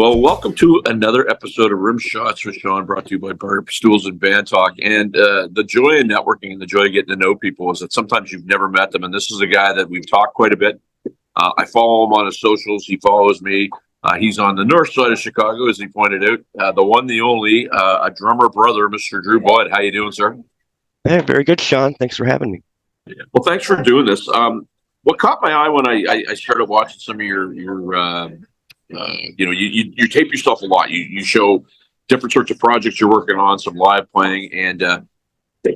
Well, welcome to another episode of Rimshots with Sean, brought to you by Barstools and Bandtalk. And the joy in networking and the joy of getting to know people is that sometimes you've never met them. And this is a guy that we've talked quite a bit. I follow him on his socials. He follows me. He's on the north side of Chicago, as he pointed out. The one, the only, a drummer brother, Mr. Drew Boyd. How you doing, sir? Hey, very good, Sean. Thanks for having me. Yeah. Well, thanks for doing this. What caught my eye when I started watching some of your you tape yourself a lot. You show different sorts of projects you're working on, some live playing, and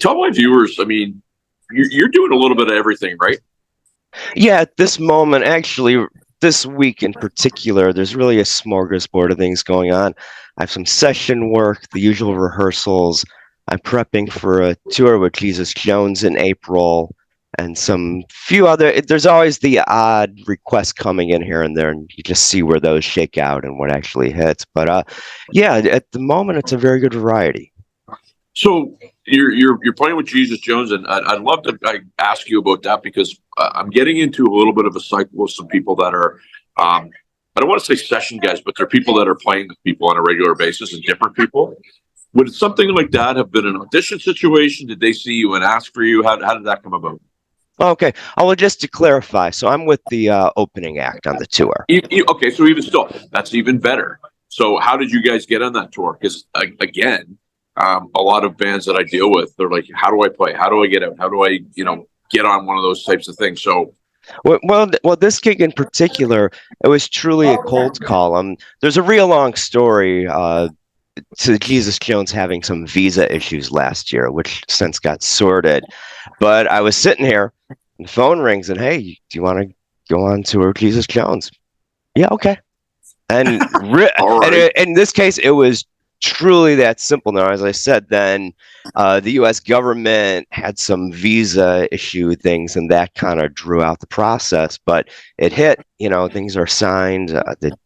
tell my viewers. I mean, you're doing a little bit of everything, right? Yeah, at this moment, actually, this week in particular, there's really a smorgasbord of things going on. I have some session work, the usual rehearsals. I'm prepping for a tour with Jesus Jones in April, and some few other. There's always the odd request coming in here and there, and you just see where those shake out and what actually hits. But yeah, at the moment, it's a very good variety. So you're playing with Jesus Jones, and I'd love to ask you about that because I'm getting into a little bit of a cycle with some people that are, I don't want to say session guys, but they're people that are playing with people on a regular basis and different people. Would something like that have been an audition situation? Did they see you and ask for you? How did that come about? Okay. Well, just to clarify, so I'm with the opening act on the tour. Okay, so even still, that's even better. So how did you guys get on that tour? Because again, a lot of bands that I deal with, they're like, how do I play? How do I get out? How do I, get on one of those types of things? So Well, this gig in particular, it was truly a cold call. There's a real long story to Jesus Jones having some visa issues last year, which since got sorted. But I was sitting here, and the phone rings, and hey, do you want to go on tour with Jesus Jones? Yeah, okay. And, right. and in this case, it was truly that simple. Now, as I said, then the U.S. government had some visa issue things, and that kind of drew out the process. But it hit, things are signed.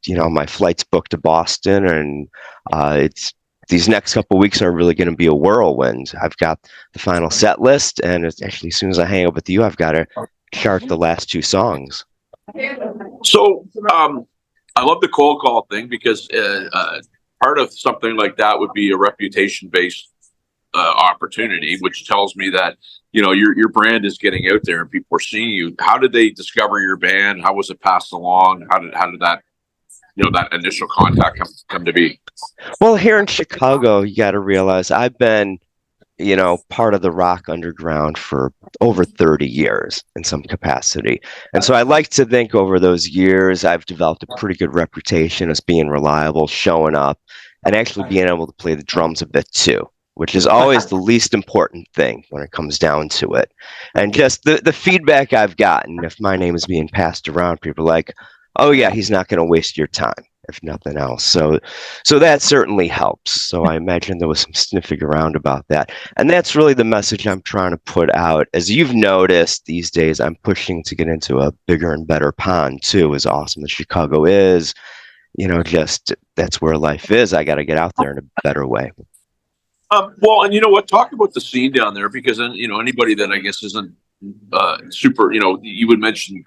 My flight's booked to Boston, and it's these next couple of weeks are really going to be a whirlwind. I've got the final set list, and it's actually as soon as I hang up with you, I've got to chart the last two songs. So I love the cold call thing because part of something like that would be a reputation-based opportunity, which tells me that your brand is getting out there and people are seeing you. How did they discover your band? How was it passed along? How did that that initial contact come to be? Well, here in Chicago, you got to realize I've been part of the rock underground for over 30 years in some capacity. And so I like to think over those years, I've developed a pretty good reputation as being reliable, showing up, and actually being able to play the drums a bit too, which is always the least important thing when it comes down to it. And just the feedback I've gotten, if my name is being passed around, people are like, oh yeah, he's not going to waste your time, if nothing else. So that certainly helps. So I imagine there was some sniffing around about that. And that's really the message I'm trying to put out. As you've noticed these days, I'm pushing to get into a bigger and better pond too, as awesome as Chicago is. Just that's where life is. I got to get out there in a better way. Well, and you know what? Talk about the scene down there, because then anybody that I guess isn't super,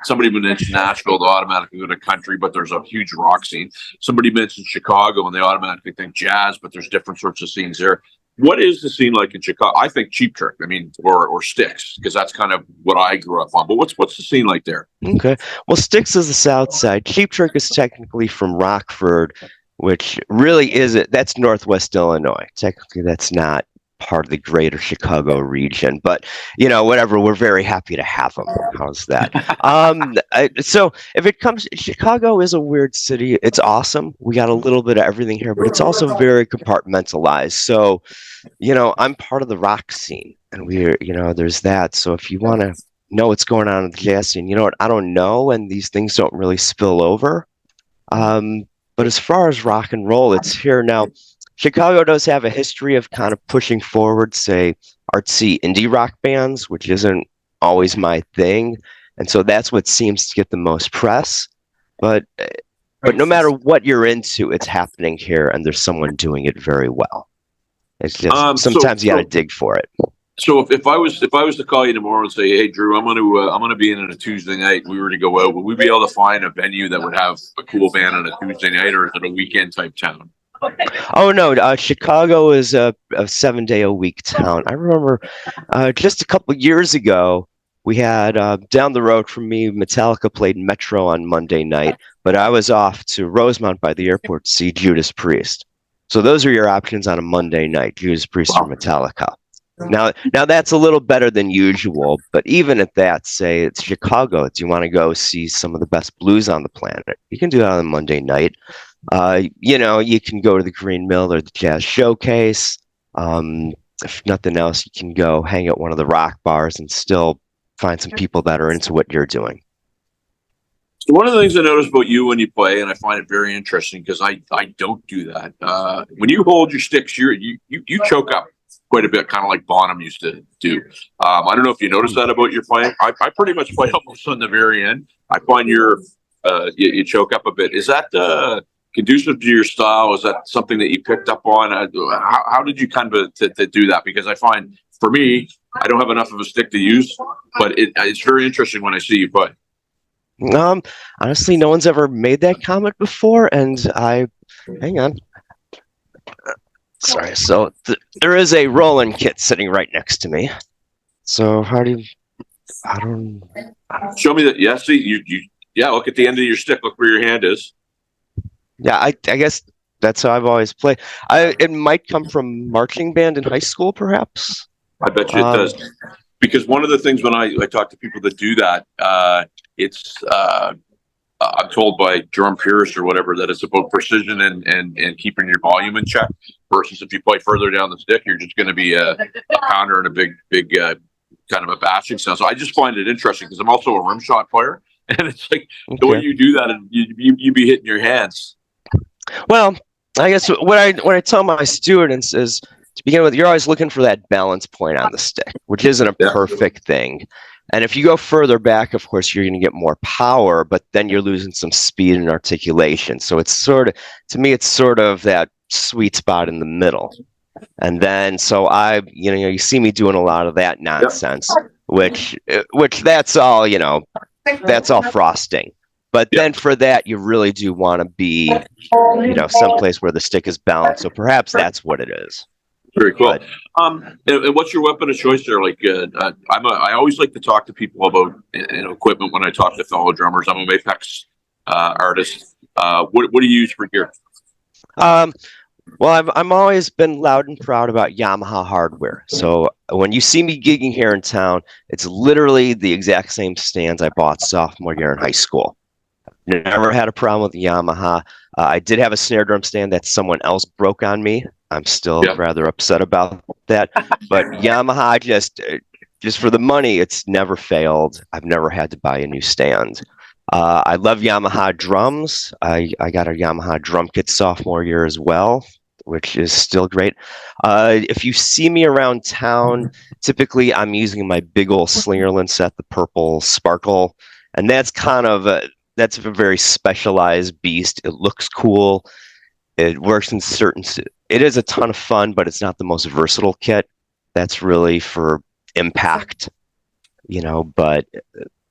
somebody would mention Nashville, they automatically go to country, but there's a huge rock scene. Somebody mentions Chicago and they automatically think jazz, but there's different sorts of scenes there. What is the scene like in Chicago? I think Cheap Trick, or Styx, because that's kind of what I grew up on. But what's the scene like there? Okay. Well, Styx is the south side. Cheap Trick is technically from Rockford, which really isn't. That's Northwest Illinois. Technically, that's not part of the greater Chicago region, but whatever, we're very happy to have them. How's that? So if it comes, Chicago is a weird city. It's awesome. We got a little bit of everything here, but it's also very compartmentalized. So, I'm part of the rock scene, and there's that. So if you want to know what's going on in the jazz scene, I don't know, and these things don't really spill over. But as far as rock and roll, it's here now. Chicago does have a history of kind of pushing forward, say, artsy indie rock bands, which isn't always my thing. And so that's what seems to get the most press. But no matter what you're into, it's happening here, and there's someone doing it very well. It's just sometimes you got to dig for it. So if I was to call you tomorrow and say, hey Drew, I'm gonna be in on a Tuesday night, we were to go out, would we be able to find a venue that would have a cool band on a Tuesday night, or is it a weekend type town? Oh no, Chicago is a 7-day-a-week town. I remember just a couple years ago, we had down the road from me, Metallica played Metro on Monday night, but I was off to Rosemount by the airport to see Judas Priest. So those are your options on a Monday night, Judas Priest or Metallica. Now that's a little better than usual, but even at that, say it's Chicago, do you want to go see some of the best blues on the planet? You can do that on a Monday night. You can go to the Green Mill or the Jazz Showcase. If nothing else, you can go hang at one of the rock bars and still find some people that are into what you're doing. So one of the things I notice about you when you play, and I find it very interesting because I don't do that. When you hold your sticks, you choke up quite a bit, kind of like Bonham used to do. I don't know if you notice that about your playing. I pretty much play almost on the very end. I find you choke up a bit. Is that conducive to your style? Is that something that you picked up on? How did you kind of to do that? Because I find for me, I don't have enough of a stick to use, but it's very interesting when I see you play. Honestly, no one's ever made that comment before, and hang on. Sorry. So there is a Roland kit sitting right next to me. So I don't. Show me that. Yeah, see you. Yeah, look at the end of your stick. Look where your hand is. Yeah, I guess that's how I've always played. It might come from marching band in high school, perhaps. I bet you it does. Because one of the things when I talk to people that do that, it's I'm told by Jerome Pierce or whatever that it's about precision and keeping your volume in check. Versus if you play further down the stick, you're just going to be a pounder and a big kind of a bashing sound. So I just find it interesting because I'm also a rimshot player, and it's like the way you do that, and you be hitting your hands. Well, I guess what I tell my students is, to begin with, you're always looking for that balance point on the stick, which isn't a perfect thing. And if you go further back, of course, you're going to get more power, but then you're losing some speed and articulation. So it's sort of that sweet spot in the middle. And then, so you see me doing a lot of that nonsense, which that's all, that's all frosting. But then for that, you really do want to be, someplace where the stick is balanced. So perhaps that's what it is. Very cool. And what's your weapon of choice there? Like, I always like to talk to people about equipment when I talk to fellow drummers. I'm a Mapex artist. What do you use for gear? Well, I'm always been loud and proud about Yamaha hardware. So when you see me gigging here in town, it's literally the exact same stands I bought sophomore year in high school. Never had a problem with the Yamaha. I did have a snare drum stand that someone else broke on me. I'm still rather upset about that. But Yamaha, just for the money, it's never failed. I've never had to buy a new stand. I love Yamaha drums. I got a Yamaha drum kit sophomore year as well, which is still great. If you see me around town, typically I'm using my big old Slingerland set, the purple Sparkle, and that's that's a very specialized beast. It looks cool. It works in it is a ton of fun, but it's not the most versatile kit. That's really for impact,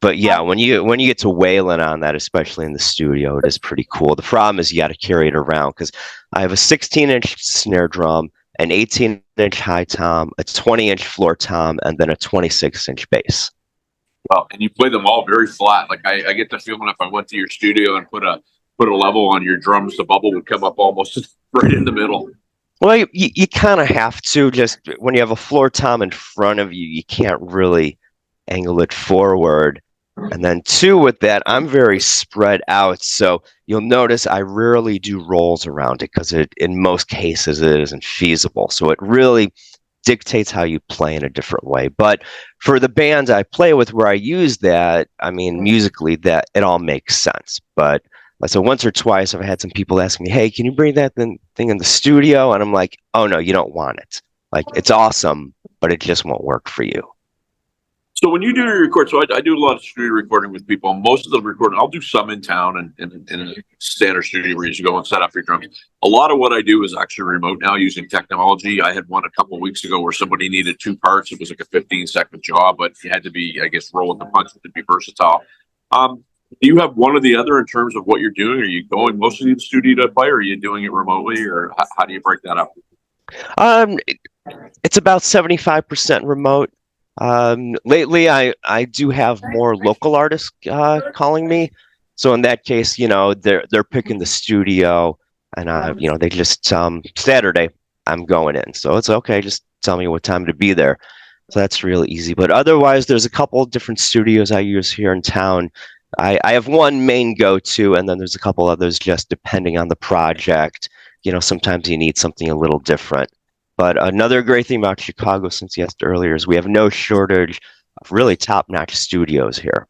but yeah, when you get to wailing on that, especially in the studio, it is pretty cool. The problem is you got to carry it around because I have a 16-inch snare drum, an 18-inch high tom, a 20-inch floor tom, and then a 26-inch bass. Well, and you play them all very flat. Like I get the feeling if I went to your studio and put a level on your drums, the bubble would come up almost right in the middle. Well, you kind of have to. Just when you have a floor tom in front of you, you can't really angle it forward. And then two, with that, I'm very spread out. So you'll notice I rarely do rolls around it because in most cases it isn't feasible. So it really dictates how you play in a different way. But for the bands I play with where I use that, I mean, musically, that it all makes sense. But so once or twice I've had some people ask me, hey, can you bring that thing in the studio? And I'm like, oh no, you don't want it. Like, it's awesome, but it just won't work for you. So when you do your record, so I do a lot of studio recording with people. Most of the recording, I'll do some in town and in a standard studio where you just go and set up your drums. A lot of what I do is actually remote now using technology. I had one a couple of weeks ago where somebody needed 2 parts. It was like a 15-second job, but you had to be, I guess, roll with the punches to be versatile. Do you have one or the other in terms of what you're doing? Are you going mostly to the studio to play, or are you doing it remotely, or how do you break that up? It's about 75% remote. Lately, I do have more local artists calling me. So in that case, they're picking the studio, and they just Saturday I'm going in. So it's okay. Just tell me what time to be there. So that's really easy. But otherwise, there's a couple of different studios I use here in town. I have one main go-to, and then there's a couple others just depending on the project. Sometimes you need something a little different. But another great thing about Chicago, since you asked earlier, is we have no shortage of really top-notch studios here.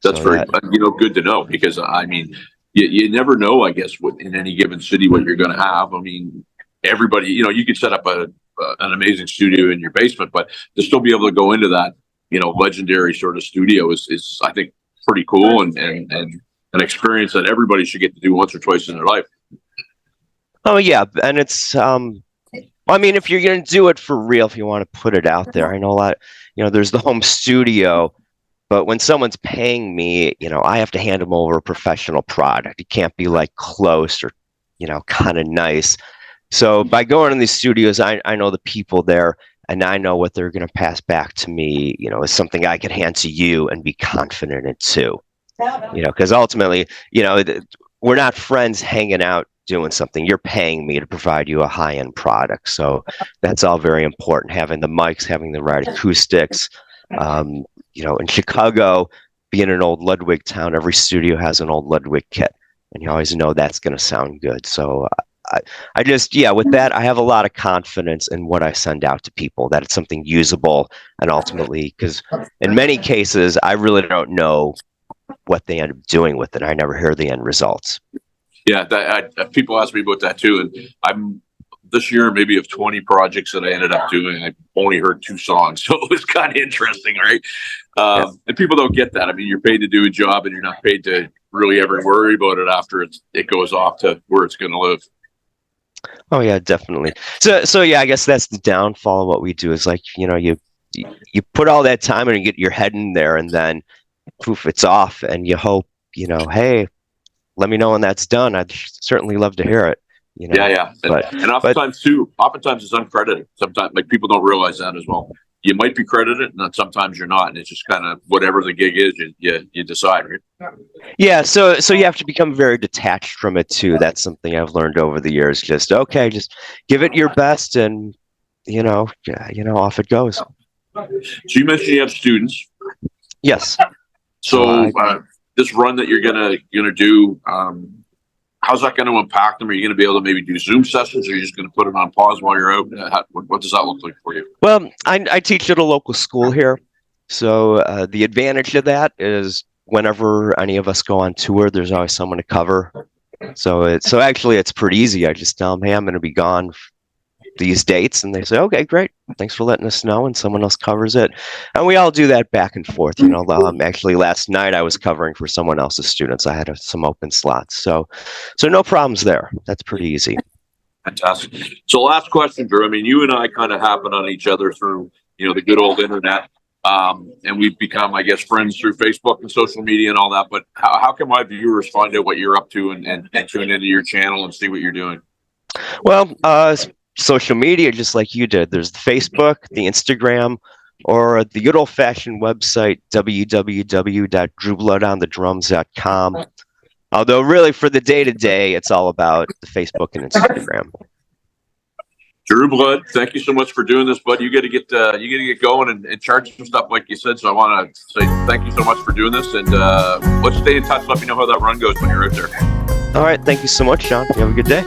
That's good to know, because I mean, you never know, I guess, in any given city what you're going to have. I mean, everybody, you could set up an amazing studio in your basement, but to still be able to go into that, legendary sort of studio is I think pretty cool and an experience that everybody should get to do once or twice in their life. Oh yeah, and it's I mean, if you're going to do it for real, if you want to put it out there, I know a lot, there's the home studio, but when someone's paying me, I have to hand them over a professional product. It can't be like close or, kind of nice. So by going in these studios, I know the people there, and I know what they're going to pass back to me, is something I can hand to you and be confident in too. Because ultimately, we're not friends hanging out doing something. You're paying me to provide you a high-end product. So that's all very important. Having the mics, having the right acoustics. In Chicago, being an old Ludwig town, every studio has an old Ludwig kit, and you always know that's going to sound good. So I just, with that, I have a lot of confidence in what I send out to people, that it's something usable, and ultimately, because in many cases, I really don't know what they end up doing with it. I never hear the end results. Yeah, people ask me about that too, and I'm this year maybe of 20 projects that I ended up doing, I only heard 2 songs, so it was kind of interesting, right? And people don't get that. I mean, you're paid to do a job, and you're not paid to really ever worry about it after it goes off to where it's going to live. Oh yeah, definitely. So yeah, I guess that's the downfall of what we do is like, you put all that time in and get your head in there, and then poof, it's off, and you hope, hey, let me know when that's done. I'd certainly love to hear it. Yeah. And oftentimes it's uncredited. Sometimes, like, people don't realize that as well. You might be credited, and then sometimes you're not, and it's just kind of whatever the gig is, you decide, right? Yeah, so you have to become very detached from it too. That's something I've learned over the years. Just give it your best, and off it goes. So you mentioned you have students. Yes. So this run that you're gonna do, how's that going to impact them? Are you going to be able to maybe do Zoom sessions, or are you just going to put it on pause while you're out? What does that look like for you? Well, I teach at a local school here. So the advantage of that is whenever any of us go on tour, there's always someone to cover. So actually it's pretty easy. I just tell them, hey, I'm going to be gone these dates, and they say, okay, great, thanks for letting us know, and someone else covers it, and we all do that back and forth. Actually last night I was covering for someone else's students. I had some open slots, so no problems there. That's pretty easy. Fantastic. So last question, Drew. I mean, you and I kind of happen on each other through the good old internet, and we've become, I guess, friends through Facebook and social media and all that, but how can my viewers find out what you're up to and tune into your channel and see what you're doing? Well, social media, just like you did. There's the Facebook, the Instagram, or the good old-fashioned website, www.drewbloodonthedrums.com. Although really for the day-to-day, it's all about the Facebook and Instagram. Drew Blood, thank you so much for doing this, bud. You got to get going and charge some stuff like you said. So I want to say thank you so much for doing this, and let's stay in touch. Let me know how that run goes when you're out there. All right, thank you so much, Sean. You have a good day.